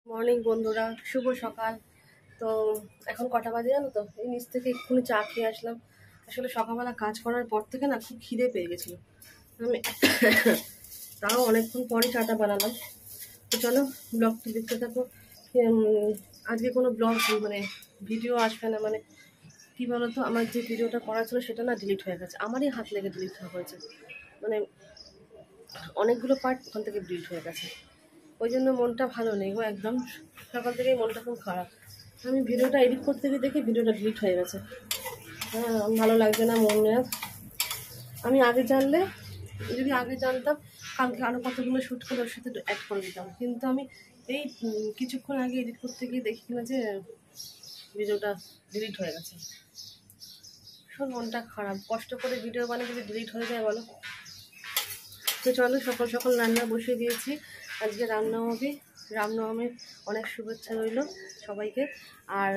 Morning বন্ধুরা, শুভ সকাল। তো এখন কটা বাজে জানো তো? এই নিচ থেকে এক্ষুনি চা খেয়ে আসলাম। আসলে সকালবেলা কাজ করার পর থেকে না খুব খিদে পেয়ে গেছিলো। আমি তাও অনেকক্ষণ পরে চাটা বানালাম। তো চলো ব্লগটি দেখতে থাকো। আজকে কোনো ব্লগ মানে ভিডিও আসবে না, মানে কী বলতো, আমার যে ভিডিওটা করা ছিল সেটা না ডিলিট হয়ে গেছে। আমারই হাত লেগে ডিলিট হয়েছে, মানে অনেকগুলো পার্ট ওখান থেকে ডিলিট হয়ে গেছে। ওই জন্য মনটা ভালো নেই গো, একদম সকাল থেকেই মনটা খুব খারাপ। আমি ভিডিওটা এডিট করতে গিয়ে দেখি ভিডিওটা ডিলিট হয়ে গেছে। হ্যাঁ, ভালো লাগছে না মন মেজাজ। আমি যদি আগে জানতাম কালকে আরও কতগুলো শ্যুট করে ওর সাথে অ্যাড করে দিতাম, কিন্তু আমি এই কিছুক্ষণ আগে এডিট করতে গিয়ে দেখি না যে ভিডিওটা ডিলিট হয়ে গেছে। ভীষণ মনটা খারাপ, কষ্ট করে ভিডিও বানিয়ে যদি ডিলিট হয়ে যায় বলো। তো চলো সকাল সকাল রান্না বসিয়ে দিয়েছি। আজকে রামনবমীর অনেক শুভেচ্ছা রইল সবাইকে। আর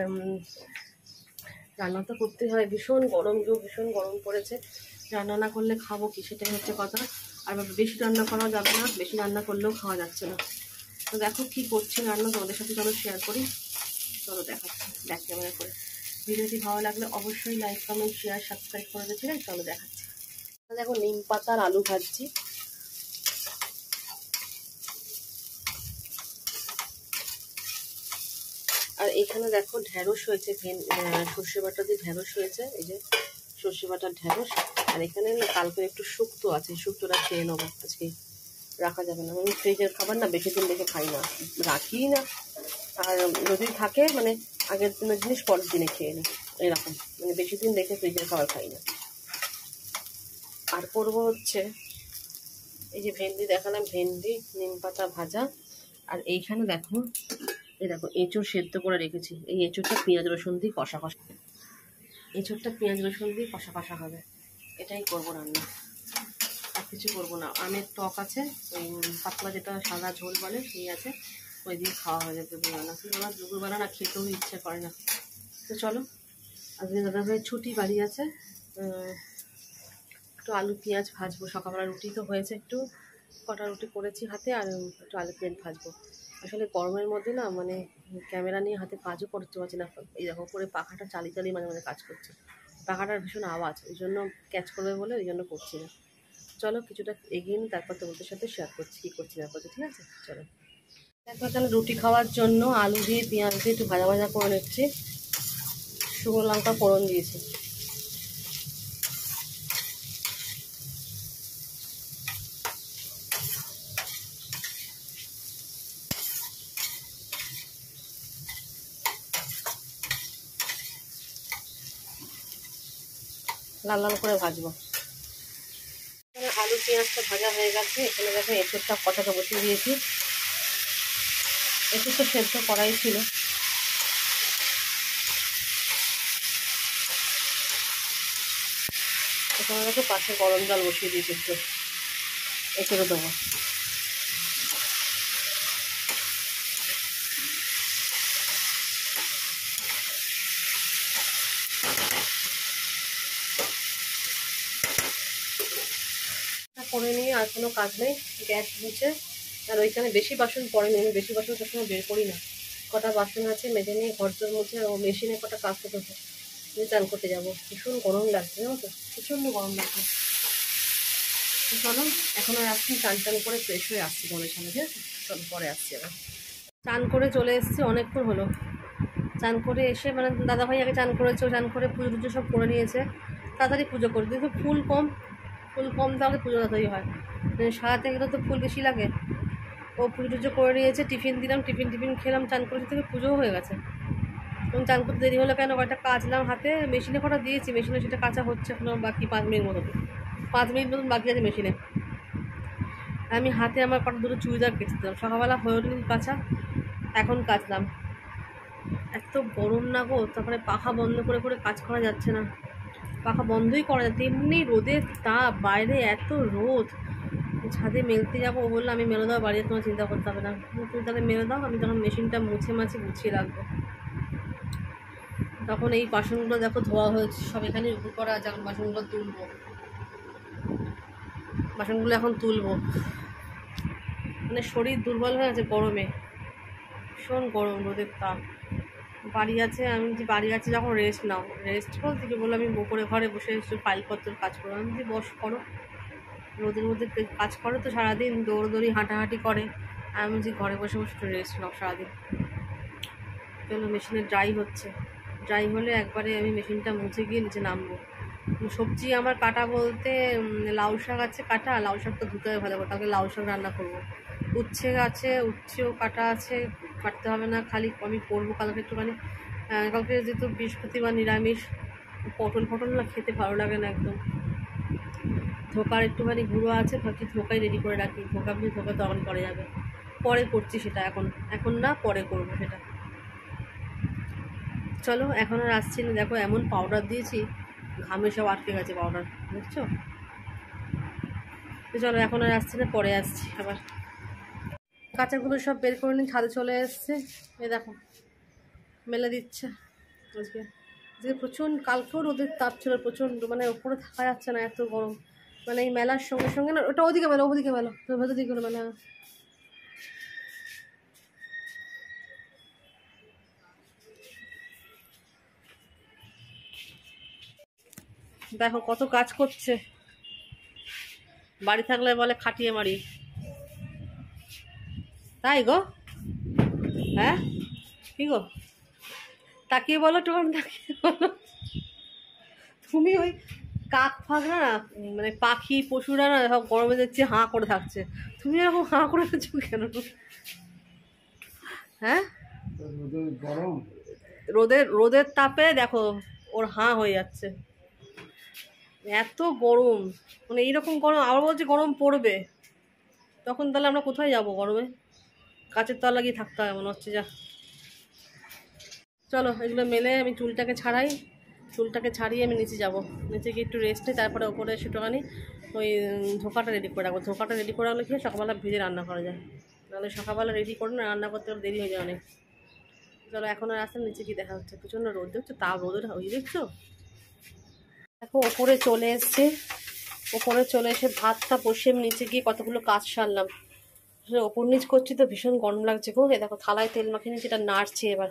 রান্না তো করতেই হয়, ভীষণ গরম পড়েছে। রান্না না করলে খাবো কি, সেটাই হচ্ছে কথা। আর বেশি রান্না করা যাবে না, বেশি রান্না করলেও খাওয়া যাচ্ছে না। তো দেখো কী করছি রান্না, তোমাদের সাথে চলো শেয়ার করি। চলো দেখাচ্ছি ব্যাক ক্যামেরা করে। ভিডিওটি ভালো লাগলে অবশ্যই লাইক, কমেন্ট, শেয়ার, সাবস্ক্রাইব করে দিচ্ছিলেন। চলো দেখাচ্ছি। দেখো নিম পাতার আলু ভাজছি। আর এখানে দেখো ঢ্যাঁড়স হয়েছে, সর্ষে বাটা দিয়ে ঢ্যাঁড়স হয়েছে, এই যে সর্ষে বাটার ঢ্যাঁড়স। আর এখানে না কালকে একটু শুক্তো আছে, শুক্তোটা খেয়ে নেবো আজকে। রাখা যাবে না, আমি ফ্রিজের খাবার না বেশি দিন দেখে খাই না, রাখি না। আর যদি থাকে মানে আগের দিনের জিনিস পরের দিনে খেয়ে নিই, এরকম। মানে বেশি দিন দেখে ফ্রিজের খাবার খাই না। আর করবো হচ্ছে এই যে ভেন্ডি দেখালাম, ভেন্ডি নিম পাতা ভাজা। আর এইখানে দেখো, এই দেখো এঁচোড় সেদ্ধ করে রেখেছি। এই এঁচোড়টা পেঁয়াজ রসুন দিয়ে কষা হবে। এটাই করবো রান্না, আর কিছু করবো না। আমের টক আছে, ওই পাতলা যেটা সাদা ঝোল বলে সেই আছে, ওই দিয়ে খাওয়া হয়ে যাবে দুপুরবেলা না খেতেও ইচ্ছে করে না। তো চলো, আজকে দাদাভাই ছুটি, বাড়ি আছে। একটু আলু পেঁয়াজ ভাজবো। সকালবেলা রুটি তো হয়েছে, একটু কটা রুটি করেছি হাতে, আর একটু আলু পেঁয়াজ ভাজবো। আসলে গরমের মধ্যে না মানে ক্যামেরা নিয়ে হাতে কাজও করতে পারছি না। এই দেখো করে পাখাটা চালিয়ে মাঝে মাঝে কাজ করছে। পাখাটার ভীষণ আওয়াজ, ওই জন্য ক্যাচ করবে বলে ওই জন্য করছি না। চলো কিছুটা এগিয়ে নিই, তারপর তোমাদের সাথে শেয়ার করছি কী করছি না করছি, ঠিক আছে? চলো দেখো, এখানে রুটি খাওয়ার জন্য আলু দিয়ে পেঁয়াজ দিয়ে একটু ভাজা ভাজা করে নিচ্ছি। শুকনো লঙ্কা ফোড়ন দিয়েছি। লাল লাল করে ভাজবো। আলু পেঁয়াজটা ভাজা হয়ে গেছে। এখানে দেখো এঁচোড়টা কষাতে বসিয়ে দিয়েছি। এঁচোড় তো সেদ্ধ করাই ছিল। এখানে দেখো পাশে গরম জল বসিয়ে দিয়েছি, একটু এঁচোড়ে দেবো। করে নিয়ে আর কোনো কাজ নেই, গ্যাস মুছে। আর ওইখানে বেশি বাসন পড়েনি, আমি বেশি বাসন সবসময় বের করি না। কটা বাসন আছে মেজে নিয়ে ঘর তোর মধ্যে, ও মেশিনে কটা কাজ করতে হবে। আমি চান করতে যাবো, ভীষণ গরম লাগছে জানো তো, প্রচণ্ড গরম লাগছে। চলো এখন আর আসছি, চান করে ফ্রেশ হয়ে আসছি তোমাদের সামনে, ঠিক আছে? চলো পরে আসছি আবার। চান করে চলে এসেছি, অনেকক্ষণ হলো। চান করে এসে মানে দাদাভাই আগে চান করেছে, চান করে পুজো টুজো সব করে নিয়েছে। তাড়াতাড়ি পুজো করে কিন্তু ফুল কম তাহলে পুজো তাড়াতাড়ি হয়। সারাতে গেলে তো ফুল বেশি লাগে। ও পুজো টুজো করে নিয়েছে, টিফিন দিলাম, টিফিন খেলাম, চান করেছে থেকে পুজোও হয়ে গেছে। এবং চান করতে দেরি হলো কেন, কয়েকটা কাচলাম হাতে, মেশিনে কটা দিয়েছি, মেশিনে সেটা কাঁচা হচ্ছে এখনো বাকি 5 মিনিট মতন। 5 মিনিট মতন বাকি আছে মেশিনে। আমি হাতে আমার কটা দুটো চুড়িদার কেচে দিলাম, সকালবেলা হয়ে ওঠেনি কাঁচা, এখন কাচলাম। এত গরম না গো, তারপরে পাখা বন্ধ করে কাজ করা যাচ্ছে না, পাখা বন্ধই করা যাচ্ছে, এমনি রোদের তাপ, বাইরে এত রোদ। ছাদে মেলতে যাবো, ও বললো আমি মেলে দাও, বাড়িতে তোমার চিন্তা করতে হবে না, তুমি তাহলে মেলে দাও, আমি তখন মেশিনটা মুছে গুছিয়ে রাখবো। তখন এই বাসনগুলো দেখো ধোয়া হয়েছে সব, এখানে উপর করা আছে, এখন বাসনগুলো এখন তুলবো। মানে শরীর দুর্বল হয়ে আছে গরমে, ভীষণ গরম, রোদের তাপ। বাড়ি আছে, আমি যে বাড়ি আছে যখন রেস্ট নাও, রেস্ট বলতে কি বলে, আমি উপরে ঘরে বসে একটু ফাইলপত্র কাজ করো, আমি যে বস করো, রোদের মধ্যে কাজ করে তো সারাদিন, দৌড়দৌড়ি হাঁটাহাঁটি করে, আমি যে ঘরে বসে বসে একটু রেস্ট নাও সারাদিন। চলো মেশিনে ড্রাই হচ্ছে, ড্রাই হলে একবারে আমি মেশিনটা মুছে গিয়ে নিচে নামবো। সবজি আমার কাটা বলতে লাউ শাক আছে কাটা, লাউ শাকটা ধুতে হবে ভালো করে, তাকে লাউ শাক রান্না করবো। উচ্ছে আছে, উচ্ছেও কাটা আছে, কাটতে হবে না, খালি আমি করবো কালকে একটুখানি। কালকে যেহেতু বৃহস্পতিবার নিরামিষ, পটল ফটল না খেতে ভালো লাগে না একদম। ধোকার একটুখানি গুঁড়ো আছে, ভাবছি ধোকাই রেডি করে রাখি, ধোকা তখন করা যাবে, পরে করছি সেটা, এখন না, পরে করবো সেটা। চলো এখন আর আসছি না, দেখো এমন পাউডার দিয়েছি, ঘামে সব আটকে গেছে পাউডার, বুঝছো? তো চলো এখন আর আসছি না, পরে আসছি আবার। কাঁচাগুলো সব বের করে নিয়ে ছাদে চলে এসছে, এই দেখো মেলে দিচ্ছে। আজকে প্রচণ্ড, কালকেও রোদের তাপ ছিল প্রচণ্ড, মানে ওপরে থাকা যাচ্ছে না, এত গরম। মানে এই মেলার সঙ্গে সঙ্গে না, ওটা ওদিকে মেলো, ওদিকে মেলো, ভেতর দিকে মেলা। দেখো কত কাজ করছে, বাড়ি থাকলে বলে খাটিয়ে মারি, তাই গো? হ্যাঁ কি গো, তাকিয়ে বলো, তোমার তাকিয়ে বলো। তুমি ওই কাক ফাঁক না, মানে পাখি পশুরা না সব গরমে দেখছি হাঁ করে থাকছে, তুমি এরকম হাঁ করে থাকছো কেন? হ্যাঁ রোদের তাপে দেখো ওর হাঁ হয়ে যাচ্ছে, এত গরম, মানে এইরকম গরম আবার বলছে গরম পড়বে, তখন তাহলে আমরা কোথায় যাব গরমে? গাছের তলা গিয়ে থাকতে হবে মনে হচ্ছে। যা চলো এগুলো মেলে আমি চুলটাকে ছাড়িয়ে আমি নিচে যাব, নিচে গিয়ে একটু রেস্ট নিই, তারপরে ওপরে একটুখানি ওই ধোকাটা রেডি করে রাখবো। ধোকাটা রেডি করে রাখলে কি সকালবেলা ভেজে রান্না করা যায়, নাহলে সকালবেলা রেডি করে না রান্না করতে দেরি হয়ে যায় অনেক। চলো এখন আর আসলে নিচে গিয়ে দেখা হচ্ছে, প্রচণ্ড রোদ দেখছো, তাও রোদের ওই দেখছো। দেখো ওপরে চলে এসছে, ওপরে চলে এসে ভাতটা বসে আমি নিচে গিয়ে কতগুলো কাজ সারলাম। ওপর নিচ করছি তো ভীষণ গরম লাগছে গো। এ দেখো থালায় তেল মাখিয়ে নিয়েছি, এটা নাড়ছি এবার,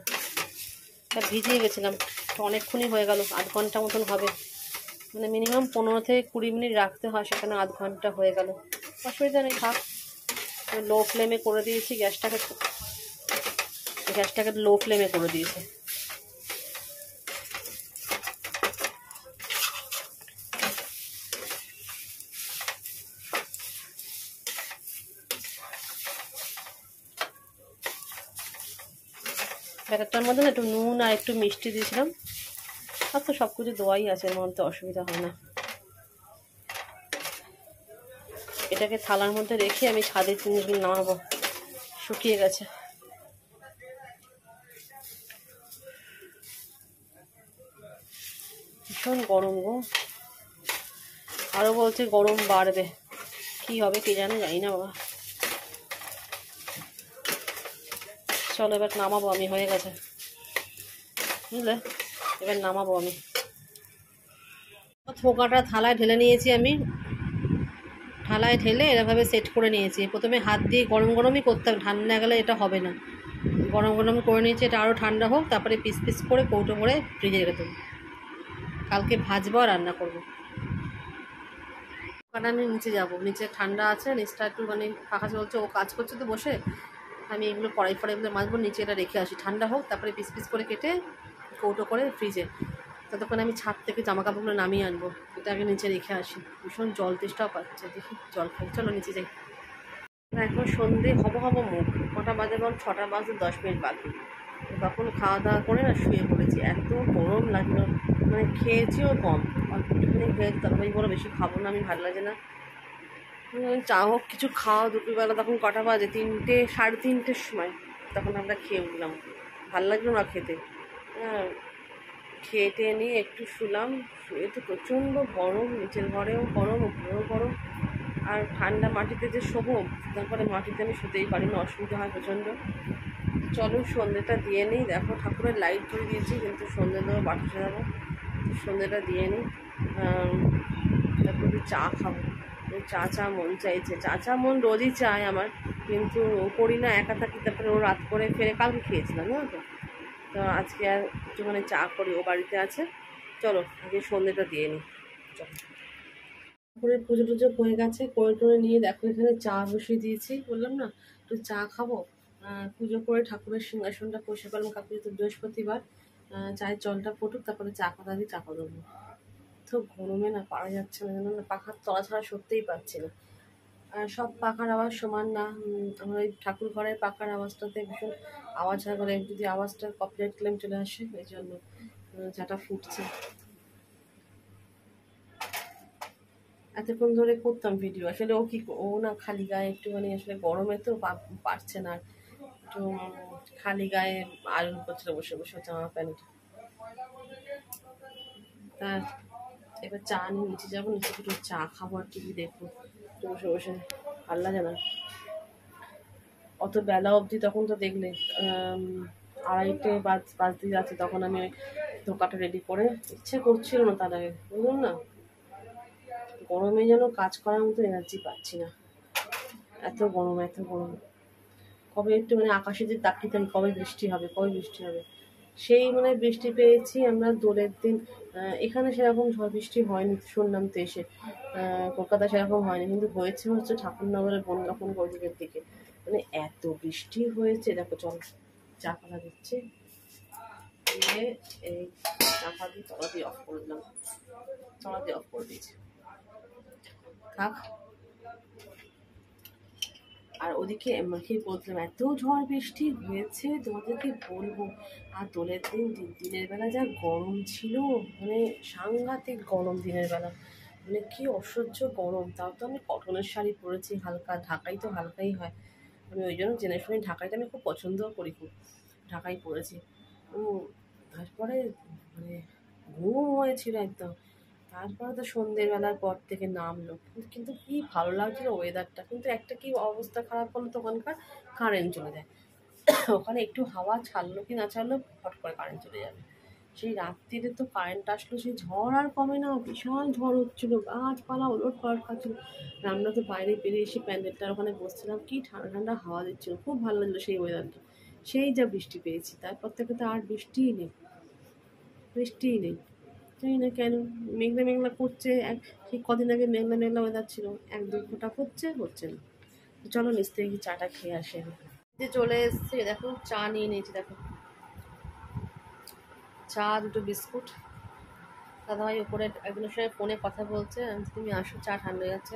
এটা ভিজিয়ে গেছিলাম তো অনেকক্ষণই হয়ে গেল, আধ ঘন্টা মতন হবে, মানে মিনিমাম 15 থেকে 20 মিনিট রাখতে হয়, সেখানে আধ ঘন্টা হয়ে গেল, অসুবিধা নেই থাক। লো ফ্লেমে করে দিয়েছি গ্যাসটাকে লো ফ্লেমে করে দিয়েছি। ব্যাটারটার মধ্যে না একটু নুন আর একটু মিষ্টি দিয়েছিলাম, আর তো সব কিছু দোয়াই আছে এর মধ্যে, অসুবিধা হয় না। এটাকে থালার মধ্যে রেখে আমি ছাদের জিনিসগুলো নামাবো, শুকিয়ে গেছে। ভীষণ গরম গো, আরও বলছে গরম বাড়বে, কি হবে কে জানে, জানি না বাবা। চলো এবার নামাবো আমি, হয়ে গেছে বুঝলে, এবার নামাবো আমি। থোকাটা থালায় ঢেলে নিয়েছি আমি, থালায় ঢেলে এরকমভাবে সেট করে নিয়েছি। প্রথমে হাত দিয়ে গরম গরমই করতে হবে, ঠান্ডা গেলে এটা হবে না, গরম গরম করে নিয়েছি। এটা আরও ঠান্ডা হোক, তারপরে পিস পিস করে কৌটো করে ফ্রিজে রেখে দেবো, কালকে ভাজবো আর রান্না করবো। কারণ আমি নিচে যাবো, নিচে ঠান্ডা আছে, নিচটা একটু মানে ফাঁকা চলছে, ও কাজ করছে তো বসে, আমি এগুলো কড়াইগুলো মাজবো, নিচে এটা রেখে আসি, ঠান্ডা হোক, তারপরে পিস পিস করে কেটে কৌটো করে ফ্রিজে। ততক্ষণ আমি ছাদ থেকে জামা কাপড়গুলো নামিয়ে আনবো, এটা আগে নিচে রেখে আসি। ভীষণ জল তেষ্টাও পাচ্ছে, দেখি জল খাই, চলো নিচে যাই। এখন সন্ধে হবো মুখ, কটা বাজে বল, 6টা বাজে 10 মিনিট বাকি, তখন খাওয়া দাওয়া করে না শুয়ে পড়েছি, এত গরম লাগলো, মানে খেয়েছিও কম, অল্প একটুখানি খেয়েছি, তরকারি বড় বেশি খাবো না আমি, ভালো লাগে না। চা হোক কিছু খাওয়া, দুপুরবেলা তখন কটা বাজে, 3টে 3:30টের সময়, তখন আমরা খেয়ে উঠলাম, ভালো লাগলো না খেতে। হ্যাঁ খেয়ে টেয়ে নিয়ে একটু শুলাম, শুয়ে তো প্রচণ্ড গরম, নিচের ঘরেও গরম, উপরেও গরম, আর ঠান্ডা মাটিতে যে শোবো, তারপরে মাটিতে আমি শুতেই পারি না, অসুবিধা হয় প্রচণ্ড। চলো সন্ধ্যেটা দিয়ে নিই, দেখো ঠাকুরের লাইট ধরে দিয়েছি, কিন্তু সন্ধ্যে দেবো, বাড়ি যাবো, সন্ধ্যেটা দিয়ে নিই, তারপর একটু চা খাবো, চা মন চাইছে, চা মন রোজই চায় আমার, কিন্তু করি না, একা থাকি, তারপরে ও রাত করে ফেরে। কালকে খেয়েছিলাম, জানো তো। তো আজকে আর একটু মানে চা করি, ও বাড়িতে আছে। চলো আগে সন্ধ্যেটা দিয়ে নিই। চলো, তারপরে পুজো টুজো হয়ে গেছে, করে টোরে নিয়ে দেখো এখানে চা বসিয়ে দিয়েছি। বললাম না একটু চা খাবো। পুজো করে ঠাকুরের সিংহাসনটা পরিষ্কার করলাম, কাকুরি তো বৃহস্পতিবার। চায়ের জলটা ফুটুক, তারপরে চা পাতা দিয়ে চা দেবো। তো গরমে না পারা যাচ্ছে না, জানো না, পাখার তলা ছাড়া সরতেই পারছি না। আর সব পাখার আওয়াজ সমান না। আমার ওই ঠাকুর ঘরের পাখার আওয়াজটাতে ভীষণ আওয়াজ হয়, করে যদি আওয়াজটা কপিরাইট ক্লেম চলে আসে, এই জন্য চাটা ফুটছে। এতক্ষণ ধরে করতাম ভিডিও, আসলে ও না খালি গায়ে একটুখানি, আসলে গরমে তো পারছে না। একটু খালি গায়ে আয়রন করছিল বসে বসে জামা প্যান্ট। তা এবার চা নিয়ে নিচে যাবো, নিচে একটু চা খাবো আর টিভি দেখবো একটু বসে বসে। ভাল লাগে না অত বেলা অবধি। তখন তো দেখলে 2:30 বাজতে যাচ্ছে, তখন আমি ওই ধোকাটা রেডি করে, ইচ্ছে করছিল না তার আগে, বুঝলাম না, গরমে যেন কাজ করার মতো এনার্জি পাচ্ছি না। এত গরম, এত গরম। কবে একটু মানে আকাশে যে তাকিয়ে থাকি, কবে বৃষ্টি হবে, কবে বৃষ্টি হবে। সেই মানে বৃষ্টি পেয়েছি আমরা দোলের দিন। এখানে সেরকম ঝড় বৃষ্টি হয়নি শুনলাম তো এসে। কলকাতা সেরকম হয়নি, কিন্তু হয়েছে হচ্ছে ঠাকুরনগরের বনগাঁকুন ওইদিকের দিকে। মানে এত বৃষ্টি হয়েছে, দেখো চল চা পাতা দিচ্ছে, দিয়ে এই চাপা দিয়ে তলা দিয়ে অফ করে দিলাম, তলা দিয়ে অফ করে দিয়েছি, থাক। আর ওদিকে কি বলছিলাম, এত ঝড় বৃষ্টি হয়েছে তোমাদেরকে বলবো। আর দোলের দিন দিনের বেলা যা গরম ছিল, মানে সাংঘাতিক গরম দিনের বেলা, মানে কি অসহ্য গরম। তাও তো আমি কটনের শাড়ি পরেছি হালকা, ঢাকাই তো হালকাই হয়। আমি ওই জন্য জেনে শুনে ঢাকাইটা আমি খুব পছন্দও করি, খুব ঢাকাই পরেছি। তারপরে মানে ঘুম হয়েছিল একদম। তারপরে তো সন্ধ্যের বেলার পর থেকে নামলো, কিন্তু কি ভালো লাগছিল ওয়েদারটা। কিন্তু একটা কি অবস্থা খারাপ হলো, তো ওখানকার কারেন্ট চলে যায়। ওখানে একটু হাওয়া ছাড়লো কি না ছাড়লো, ফট করে কারেন্ট চলে যাবে। সেই রাত্রিরে তো কারেন্ট আসলো, সেই ঝড় আর কমে না, বিশাল ঝড় হচ্ছিলো, গাছপালা ওলট পালট খাচ্ছিলো। আমরা তো বাইরে বেরিয়ে এসে প্যান্ডেলটার ওখানে বসছিলাম, কি ঠান্ডা ঠান্ডা হাওয়া দিচ্ছিলো, খুব ভালো লাগলো সেই ওয়েদারটা। সেই যা বৃষ্টি পেয়েছি, তারপর থেকে তো আর বৃষ্টিই নেই, বৃষ্টিই নেই। জানি না কেন, মেঘলা মেঘলা করছে। সেই কদিন আগে মেঘলা মেঘলা ওয়েদার ছিল, 1-2 ফোঁটা হচ্ছে না। চলো নিচ থেকে কি চাটা খেয়ে আসে। যে চলে এসছে, দেখো চা নিয়ে নিয়েছি, দেখো চা, 2টো বিস্কুট। দাদাভাই ওপরে একজনের সঙ্গে ফোনে কথা বলছে, তুমি আসো, চা ঠান্ডা হয়ে যাচ্ছে।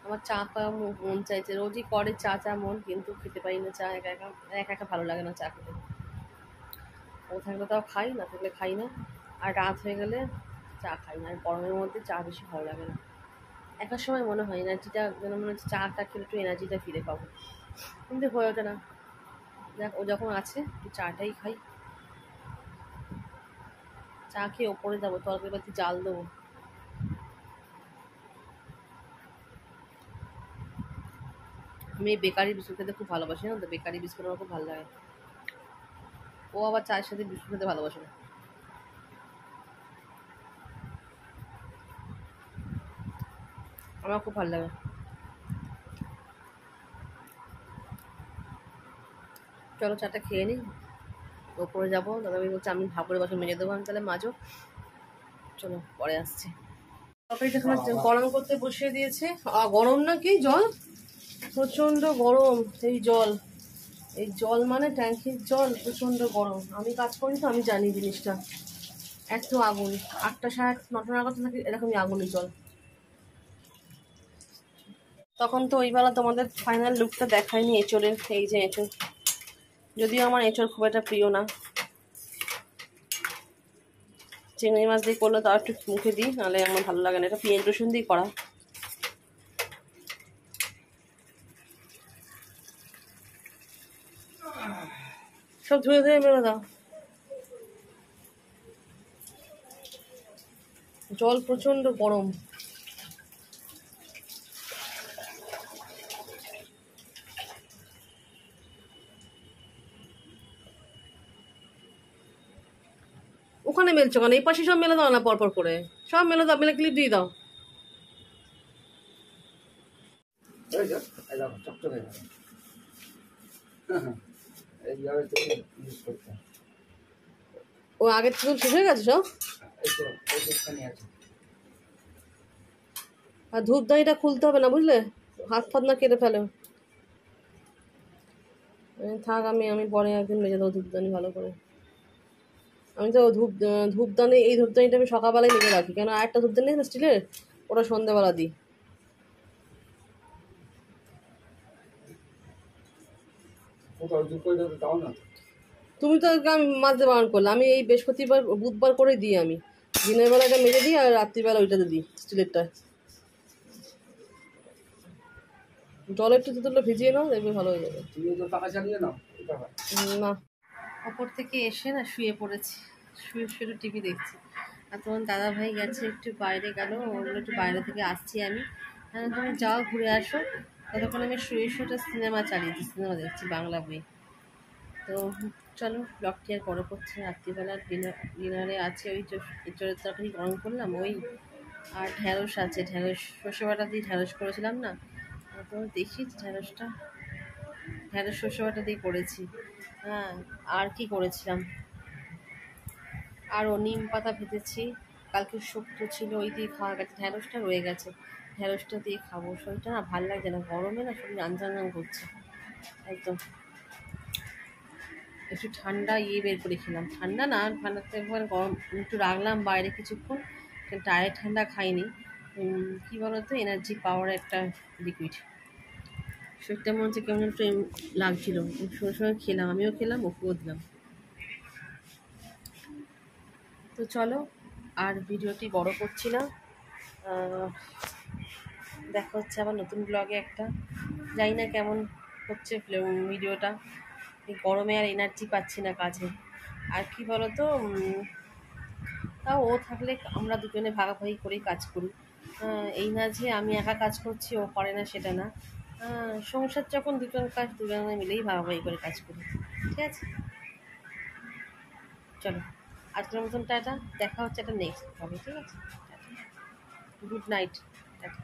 আমার চা খাওয়া মন চাইছে, রোজই করে চা চা মন, কিন্তু খেতে পারি না চা, একা একা একা একা ভালো লাগে না চা খেতে। ও থাকলে তাও খাই, না থাকলে খাই না। আর রাত হয়ে গেলে চা খাই না। আর গরমের মধ্যে চা বেশি ভালো লাগে না। একার সময় মনে হয় এনার্জিটা, যেন মনে হচ্ছে চাটা খেলে একটু এনার্জিটা ফিরে পাবো, কিন্তু হয়ে ওঠে না। দেখ ও যখন আছে একটু চাটাই খাই। চা খেয়ে ওপরে যাবো, তরকারি পাতি জাল দেবো। আমি এই বেকারি বিস্কুট খেতে খুব ভালোবাসি না, তো বেকারি বিস্কুট আমার খুব ভালো লাগে। ও আবার চায়ের সাথে বিস্কুট খেতে ভালোবাসে না, আমার খুব ভালো লাগে। চলো চাটা খেয়ে নিই, ওপরে যাবো। দাদাভাই বলছে আমি ভাবরে বাসন মেজে দেবো, আমি তাহলে মাজো, চলো পরে আসছি। তরকারিটা গরম করতে বসিয়ে দিয়েছে। গরম না কি জল, প্রচন্ড গরম। এই জল মানে ট্যাঙ্কির জল, প্রচন্ড গরম। আমি কাজ করি তো, আমি জানি জিনিসটা। এত আগুন, 8টা 9টা নাগাদ থাকে এরকমই আগুনের জল। তখন তো ওই বেলা তোমাদের ফাইনাল লুকটা দেখায়নি এঁচড়ের। এই যে এঁচড়, যদিও আমার এঁচড় খুব একটা প্রিয় না। চিংড়ি মাছ দিয়ে করলে তাও একটু মুখে দিই, নাহলে আমার ভালো লাগে না। এটা পেঁয়াজ রসুন দিয়ে করা। সব ধুয়ে ধুয়ে মেরে দাও। জল প্রচন্ড গরম। ওখানে মেলছো কেন? এই পাশে সব মেলে দাও না, পরপর করে সব মেলে দাও, মেলে ক্লিপ দিয়ে দাও। এইভাবে তোকে ইউজ করতে হয়। ও আগের থেকে শেষ হয়ে গেছে সব। এই তো এইটুখানি আছে। আর ধূপদানিটা খুলতে হবে না বুঝলে, হাত ফাত না কেটে ফেলো। থাক, আমি পরে একদিন মেজে দেবো ধূপদানি ভালো করে। আমি তো ধূপদানি, এই ধূপদানিটা আমি সকালবেলায় মেজে রাখি, কেন আরেকটা ধূপদানি আছে স্টিলের, ওটা সন্ধ্যাবেলা দিই। কোথাও দুপুরে দাও না। তুমি তো আমি মাজতে বারণ করলে, আমি এই বৃহস্পতিবার বুধবার করে দিই। আমি দিনের বেলা এটা মেজে দিই আর রাত্রিবেলা ওইটাতে দিই, স্টিলেরটা। জল একটু তুলে ভিজিয়ে নাও, দেখবে ভালো হয়ে যাবে। তুমি তো টাকা চালিয়ে নাও। না, ওপর থেকে এসে না শুয়ে পড়েছি, শুয়ে শুয়ে টিভি দেখছি। আর তোমার দাদা ভাই গেছে একটু বাইরে, গেল, ওগুলো একটু বাইরে থেকে আসছি আমি। হ্যাঁ, তুমি যাও ঘুরে আসো, ততক্ষণ আমি শুয়ে শুয়ে সিনেমা চালিয়েছি, সিনেমা দেখছি বাংলা বই। তো চলো, ব্লগটি আর বড় করছি। রাত্রিবেলার ডিনারে আছে ওই এঁচড়ের তরকারি গরম করলাম, ওই আর ঢ্যাঁড়স আছে, ঢ্যাঁড়স সর্ষে বাটা দিয়ে ঢ্যাঁড়স করেছিলাম না, তো দেখি ঢ্যাঁড়স সর্ষে বাটা দিয়ে করেছি। হ্যাঁ, আর কি করেছিলাম, আরও নিম পাতা ভেজেছি, কালকে শুক্তো ছিল, ওই দিয়ে খাওয়া গেছে। ঢ্যাঁড়সটা রয়ে গেছে, ঢ্যাঁড়সটা দিয়ে খাবো। শরীরটা না ভালো লাগছে না, গরমে না শরীর আনজান করছে একদম। একটু ঠান্ডা বের করে খেলাম, ঠান্ডা না, ঠান্ডাতে একবার গরম একটু রাখলাম বাইরে কিছুক্ষণ, ডাইরেক্ট ঠান্ডা খাইনি। কী বলতো, এনার্জি পাওয়ার একটা লিকুইড। শরীরটা মনে হচ্ছে কেমন একটু লাগছিল, সঙ্গে সঙ্গে খেলাম, আমিও খেলাম, ওকেও দিলাম। তো চলো, আর ভিডিওটি বড় করছি না, দেখা হচ্ছে আবার নতুন ব্লগে একটা। জানি না কেমন হচ্ছে ভিডিওটা, এই গরমে আর এনার্জি পাচ্ছি না কাজে। আর কি বলতো, তাও ও থাকলে আমরা দুজনে ভাগাভাগি করেই কাজ করি। এই না যে আমি একা কাজ করছি ও করে না, সেটা না। সংসার যখন দুজনে মিলেই ভাগাভাগি করে কাজ করি। ঠিক আছে, চলো আজকের মতন টাটা, দেখা হচ্ছে একটা নেক্সট হবে। ঠিক আছে, গুড নাইট, টাটা।